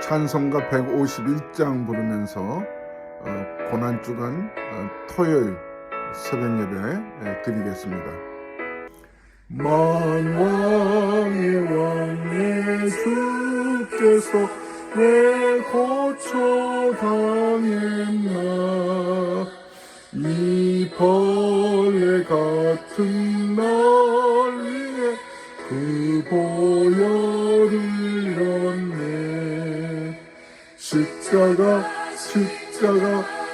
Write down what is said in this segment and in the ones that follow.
찬송가 151장 부르면서 고난주간 토요일 새벽 예배 드리겠습니다. 만왕의 왕 예수께서 왜 고초당했나, 이 벌레 같은 날 위해 그 보혈을 흘렸네. 십자가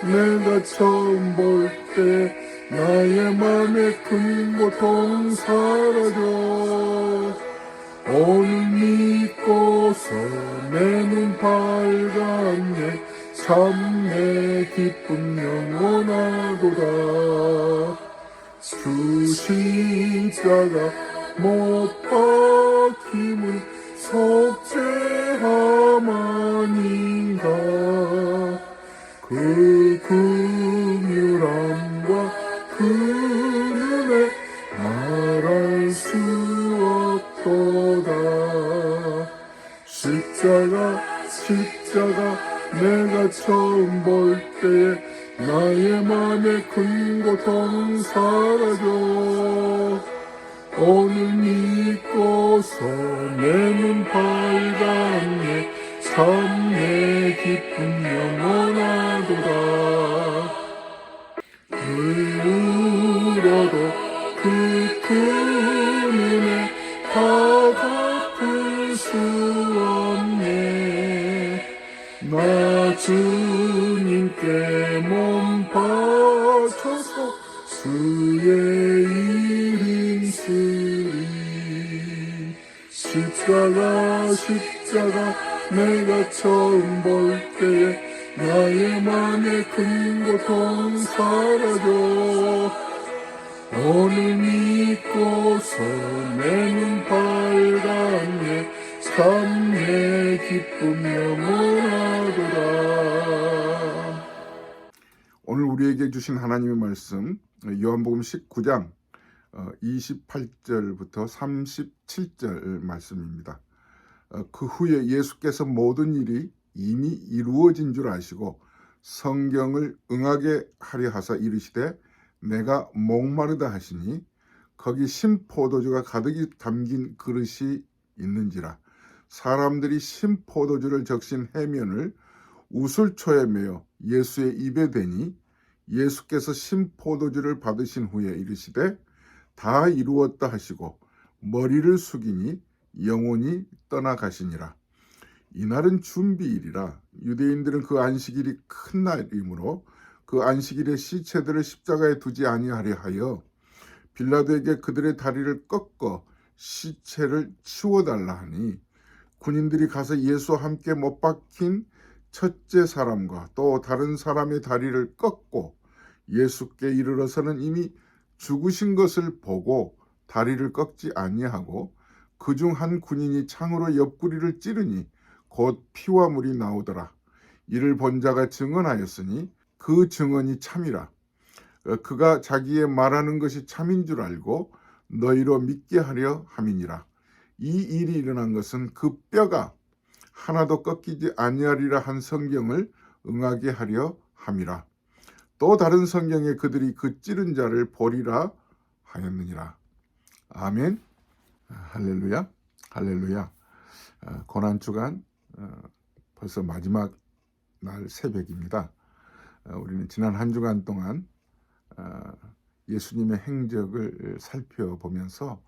내가 처음 볼 때 나의 맘에 큰 고통 사라져. 오늘 믿고서 내 눈 밝았네. 참 내 기쁨 영원하도다. 주 십자가 못 박힘을 속죄함 아닌가. 그 긍휼함과 그 은혜 말할 수 없도다. 십자가 내가 처음 볼 때 나의 맘에 큰 고통 사라져. 오늘 믿고서 내 눈 밝았네. 참 내 기쁨 영원하도다. 울어도 그 큰 은혜 다 갚을 수 없네. 나 주님께 몸 바쳐서 주의 일 힘쓰리. 십자가 내가 처음 볼 때에 나의 맘에 큰 고통 사라져. 오늘 믿고서 내 눈 밝았네. 참 내 기쁨 영원하도다. 오늘 우리에게 주신 하나님의 말씀, 요한복음 19장 28절부터 37절 말씀입니다. 그 후에 예수께서 모든 일이 이미 이루어진 줄 아시고 성경을 응하게 하려 하사 이르시되, 내가 목마르다 하시니 거기 신포도주가 가득히 담긴 그릇이 있는지라. 사람들이 신포도주를 적신 해면을 우슬초에 매어 예수의 입에 대니, 예수께서 신포도주를 받으신 후에 이르시되 다 이루었다 하시고 머리를 숙이니 영혼이 떠나가시니라. 이날은 준비일이라. 유대인들은 그 안식일이 큰 날이므로 그 안식일에 시체들을 십자가에 두지 아니하려 하여 빌라도에게 그들의 다리를 꺾어 시체를 치워달라 하니, 군인들이 가서 예수와 함께 못 박힌 첫째 사람과 또 다른 사람의 다리를 꺾고 예수께 이르러서는 이미 죽으신 것을 보고 다리를 꺾지 아니하고, 그중 한 군인이 창으로 옆구리를 찌르니 곧 피와 물이 나오더라. 이를 본 자가 증언하였으니 그 증언이 참이라. 그가 자기의 말하는 것이 참인 줄 알고 너희로 믿게 하려 함이니라. 이 일이 일어난 것은 그 뼈가 하나도 꺾이지 아니하리라 한 성경을 응하게 하려 함이라. 또 다른 성경에 그들이 그 찌른 자를 보리라 하였느니라. 아멘. 할렐루야. 할렐루야. 고난주간 벌써 마지막 날 새벽입니다. 우리는 지난 한 주간 동안 예수님의 행적을 살펴보면서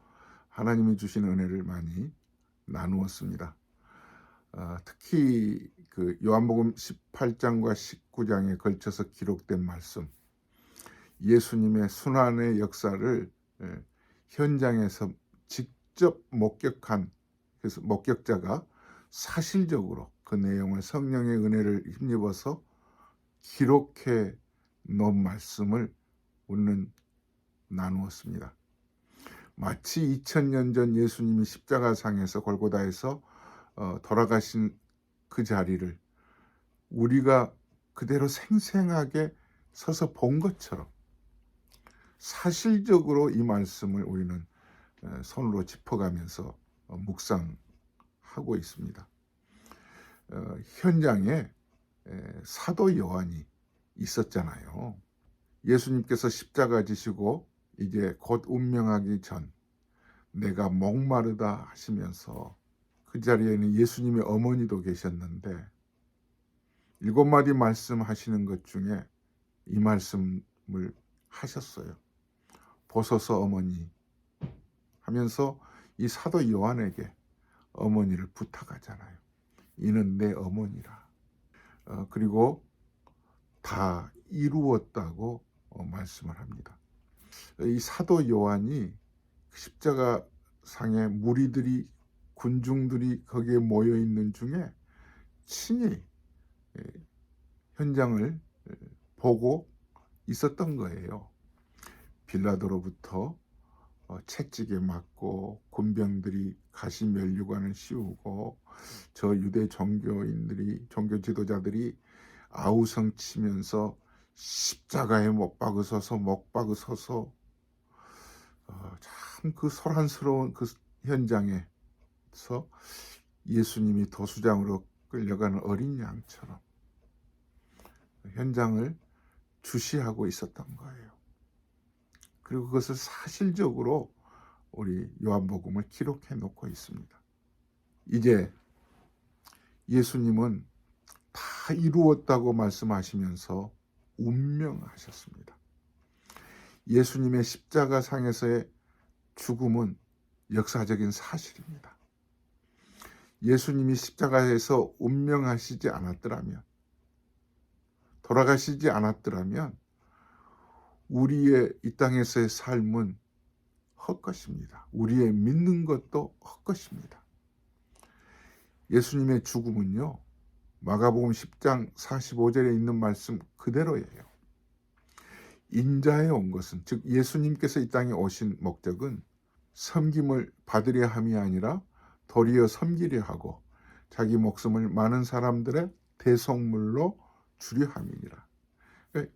하나님이 주신 은혜를 많이 나누었습니다. 특히 그 요한복음 18장과 19장에 걸쳐서 기록된 말씀, 예수님의 순환의 역사를 현장에서 직접 목격한, 그래서 목격자가 사실적으로 그 내용을 성령의 은혜를 힘입어서 기록해 놓은 말씀을 우리는 나누었습니다. 마치 2000년 전 예수님이 십자가상에서 골고다에서 돌아가신 그 자리를 우리가 그대로 생생하게 서서 본 것처럼 사실적으로 이 말씀을 우리는 손으로 짚어가면서 묵상하고 있습니다. 현장에 사도 요한이 있었잖아요. 예수님께서 십자가 지시고 이제 곧 운명하기 전 내가 목마르다 하시면서 그 자리에는 예수님의 어머니도 계셨는데 7마디 말씀하시는 것 중에 이 말씀을 하셨어요. 보소서 어머니 하면서 이 사도 요한에게 어머니를 부탁하잖아요. 이는 내 어머니라. 그리고 다 이루었다고 말씀을 합니다. 이 사도 요한이 십자가 상에 무리들이 군중들이 거기에 모여 있는 중에 친히 현장을 보고 있었던 거예요. 빌라도로부터 채찍에 맞고 군병들이 가시 면류관을 씌우고 저 유대 종교 지도자들이 아우성 치면서 십자가에 못 박으셔서 참 그 소란스러운 그 현장에서 예수님이 도수장으로 끌려가는 어린 양처럼 현장을 주시하고 있었던 거예요. 그리고 그것을 사실적으로 우리 요한복음을 기록해 놓고 있습니다. 이제 예수님은 다 이루었다고 말씀하시면서 운명하셨습니다. 예수님의 십자가 상에서의 죽음은 역사적인 사실입니다. 예수님이 십자가에서 운명하시지 않았더라면, 돌아가시지 않았더라면 우리의 이 땅에서의 삶은 헛것입니다. 우리의 믿는 것도 헛것입니다. 예수님의 죽음은요, 마가복음 10장 45절에 있는 말씀 그대로예요. 인자에 온 것은, 즉 예수님께서 이 땅에 오신 목적은 섬김을 받으려 함이 아니라 도리어 섬기려 하고 자기 목숨을 많은 사람들의 대속물로 주려 함이니라.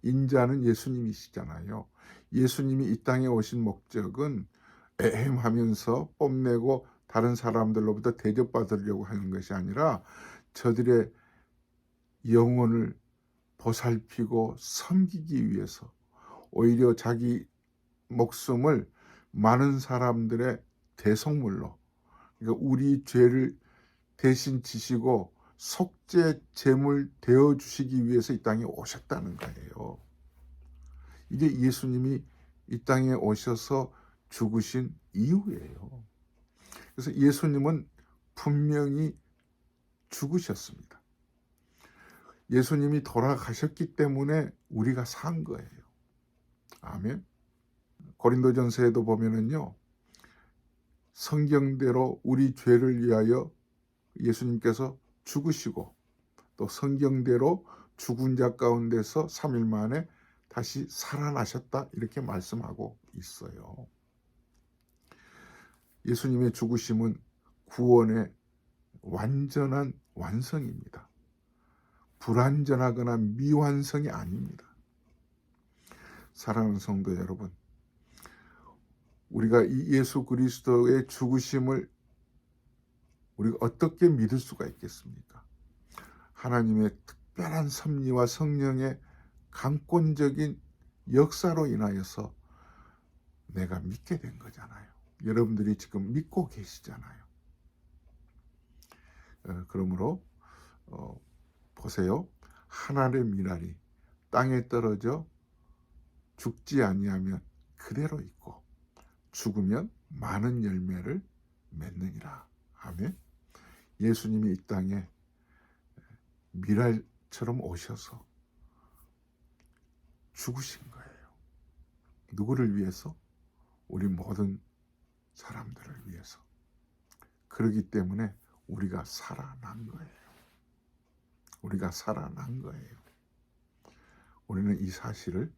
인자는 예수님이시잖아요. 예수님이 이 땅에 오신 목적은 애헴하면서 뽐내고 다른 사람들로부터 대접받으려고 하는 것이 아니라 저들의 영혼을 보살피고 섬기기 위해서 오히려 자기 목숨을 많은 사람들의 대속물로, 그러니까 우리 죄를 대신 지시고 속죄 제물 되어 주시기 위해서 이 땅에 오셨다는 거예요. 이게 예수님이 이 땅에 오셔서 죽으신 이유예요. 그래서 예수님은 분명히 죽으셨습니다. 예수님이 돌아가셨기 때문에 우리가 산 거예요. 아멘. 고린도전서에도 보면은요, 성경대로 우리 죄를 위하여 예수님께서 죽으시고 또 성경대로 죽은 자 가운데서 3일 만에 다시 살아나셨다 이렇게 말씀하고 있어요. 예수님의 죽으심은 구원의 완전한 완성입니다. 불완전하거나 미완성이 아닙니다. 사랑하는 성도 여러분, 우리가 이 예수 그리스도의 죽으심을 우리가 어떻게 믿을 수가 있겠습니까? 하나님의 특별한 섭리와 성령의 강권적인 역사로 인하여서 내가 믿게 된 거잖아요. 여러분들이 지금 믿고 계시잖아요. 그러므로 보세요. 하늘의 미랄이 땅에 떨어져 죽지 아니하면 그대로 있고 죽으면 많은 열매를 맺느니라. 아멘. 예수님이 이 땅에 미랄처럼 오셔서 죽으신 거예요. 누구를 위해서? 우리 모든 사람들을 위해서. 그렇기 때문에 우리가 살아난 거예요. 우리가 살아난 거예요. 우리는 이 사실을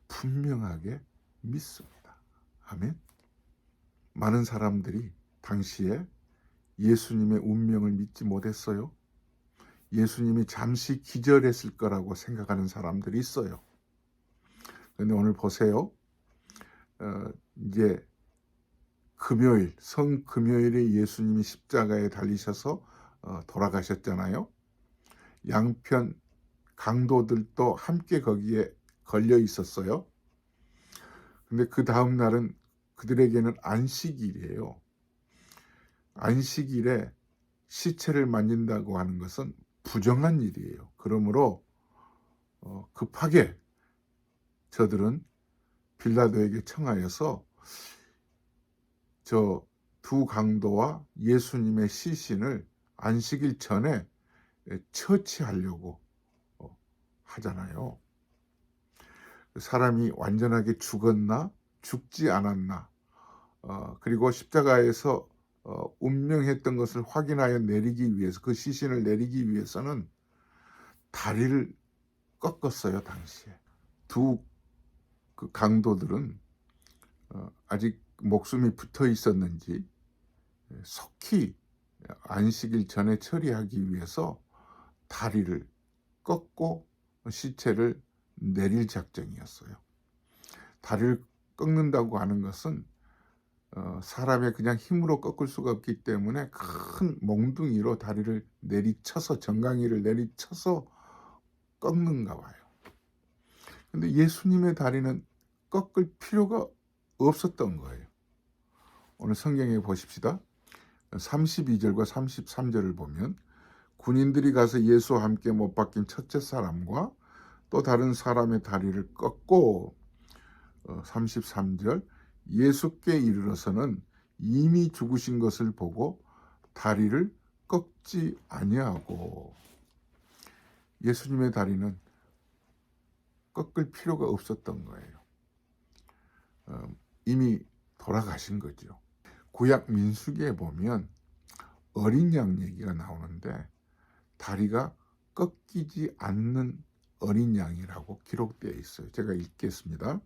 분명하게 믿습니다. 아멘. 많은 사람들이 당시에 예수님의 운명을 믿지 못했어요. 예수님이 잠시 기절했을 거라고 생각하는 사람들이 있어요. 그런데 오늘 보세요. 이제 금요일, 성금요일에 예수님이 십자가에 달리셔서 돌아가셨잖아요. 양편 강도들도 함께 거기에 걸려 있었어요. 근데 그 다음 날은 그들에게는 안식일이에요. 안식일에 시체를 만진다고 하는 것은 부정한 일이에요. 그러므로 급하게 저들은 빌라도에게 청하여서 저 두 강도와 예수님의 시신을 안식일 전에 처치하려고 하잖아요. 사람이 완전하게 죽었나 죽지 않았나, 그리고 십자가에서 운명했던 것을 확인하여 내리기 위해서, 그 시신을 내리기 위해서는 다리를 꺾었어요. 당시에 두 그 강도들은 아직 목숨이 붙어 있었는지 속히 안식일 전에 처리하기 위해서 다리를 꺾고 시체를 내릴 작정이었어요. 다리를 꺾는다고 하는 것은 사람의 그냥 힘으로 꺾을 수가 없기 때문에 큰 몽둥이로 다리를 내리쳐서, 정강이를 내리쳐서 꺾는가 봐요. 근데 예수님의 다리는 꺾을 필요가 없었던 거예요. 오늘 성경에 보십시다. 32절과 33절을 보면, 군인들이 가서 예수와 함께 못 박힌 첫째 사람과 또 다른 사람의 다리를 꺾고, 33절, 예수께 이르러서는 이미 죽으신 것을 보고 다리를 꺾지 아니하고. 예수님의 다리는 꺾을 필요가 없었던 거예요. 이미 돌아가신 거죠. 구약 민수기에 보면 어린 양 얘기가 나오는데, 다리가 꺾이지 않는 어린 양이라고 기록되어 있어요. 제가 읽겠습니다.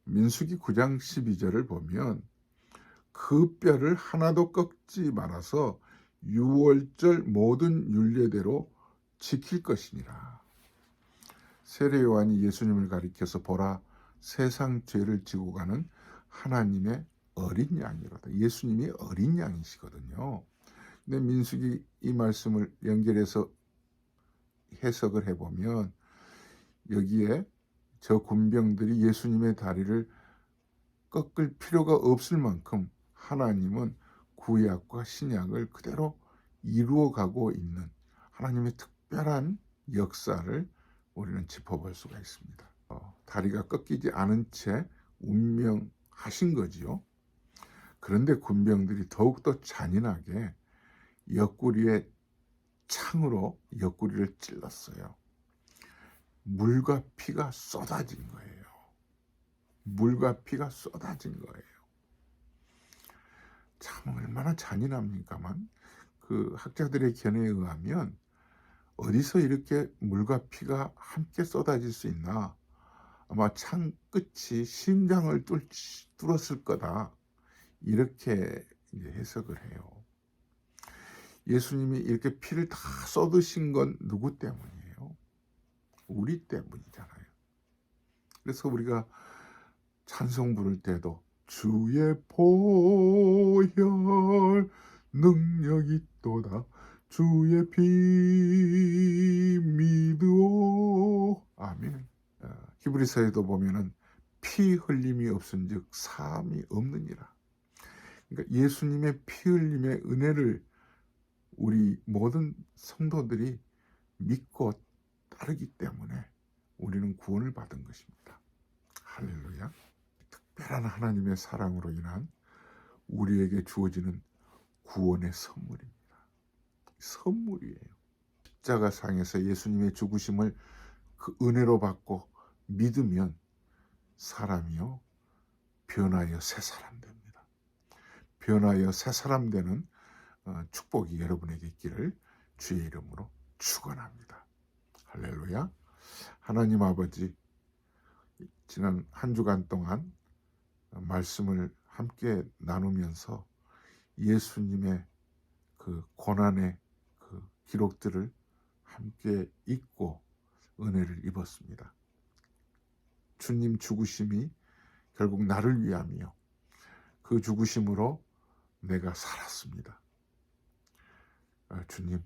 민수기 9장 12절을 보면, 그 뼈를 하나도 꺾지 말아서 유월절 모든 율례대로 지킬 것이니라. 세례 요한이 예수님을 가리켜서 보라, 세상 죄를 지고 가는 하나님의 어린 양이로다. 예수님이 어린 양이시거든요. 근데 민수기 이 말씀을 연결해서 해석을 해보면, 여기에 저 군병들이 예수님의 다리를 꺾을 필요가 없을 만큼 하나님은 구약과 신약을 그대로 이루어가고 있는 하나님의 특별한 역사를 우리는 짚어볼 수가 있습니다. 다리가 꺾이지 않은 채 운명하신 거지요. 그런데 군병들이 더욱더 잔인하게 옆구리에 창으로 옆구리를 찔렀어요. 물과 피가 쏟아진 거예요. 물과 피가 쏟아진 거예요. 참 얼마나 잔인합니까만, 그 학자들의 견해에 의하면 어디서 이렇게 물과 피가 함께 쏟아질 수 있나, 아마 창 끝이 심장을 뚫었을 거다, 이렇게 이제 해석을 해요. 예수님이 이렇게 피를 다 쏟으신 건 누구 때문이에요? 우리 때문이잖아요. 그래서 우리가 찬송 부를 때도 주의 보혈 능력이 있도다, 주의 피 믿으오. 아멘. 히브리서에도 보면은 피 흘림이 없은즉 사함이 없느니라. 그러니까 예수님의 피 흘림의 은혜를 우리 모든 성도들이 믿고 따르기 때문에 우리는 구원을 받은 것입니다. 할렐루야. 특별한 하나님의 사랑으로 인한 우리에게 주어지는 구원의 선물입니다. 선물이에요. 십자가상에서 예수님의 죽으심을 그 은혜로 받고 믿으면 사람이요 변하여 새 사람 됩니다. 변하여 새 사람 되는 축복이 여러분에게 있기를 주의 이름으로 축원합니다. 할렐루야. 하나님 아버지, 지난 한 주간 동안 말씀을 함께 나누면서 예수님의 그 고난의 그 기록들을 함께 읽고 은혜를 입었습니다. 주님 죽으심이 결국 나를 위함이요, 그 죽으심으로 내가 살았습니다. 주님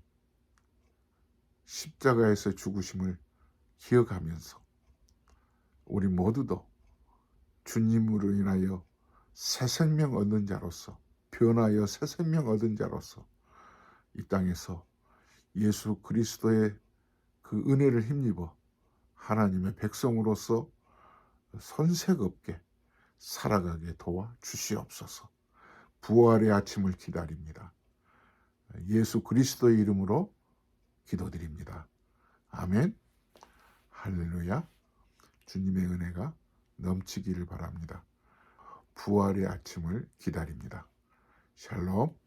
십자가에서 죽으심을 기억하면서 우리 모두도 주님으로 인하여 새 생명 얻는 자로서, 변하여 새 생명 얻은 자로서 이 땅에서 예수 그리스도의 그 은혜를 힘입어 하나님의 백성으로서 손색 없게 살아가게 도와 주시옵소서. 부활의 아침을 기다립니다. 예수 그리스도의 이름으로 기도드립니다. 아멘. 할렐루야. 주님의 은혜가 넘치기를 바랍니다. 부활의 아침을 기다립니다. 샬롬.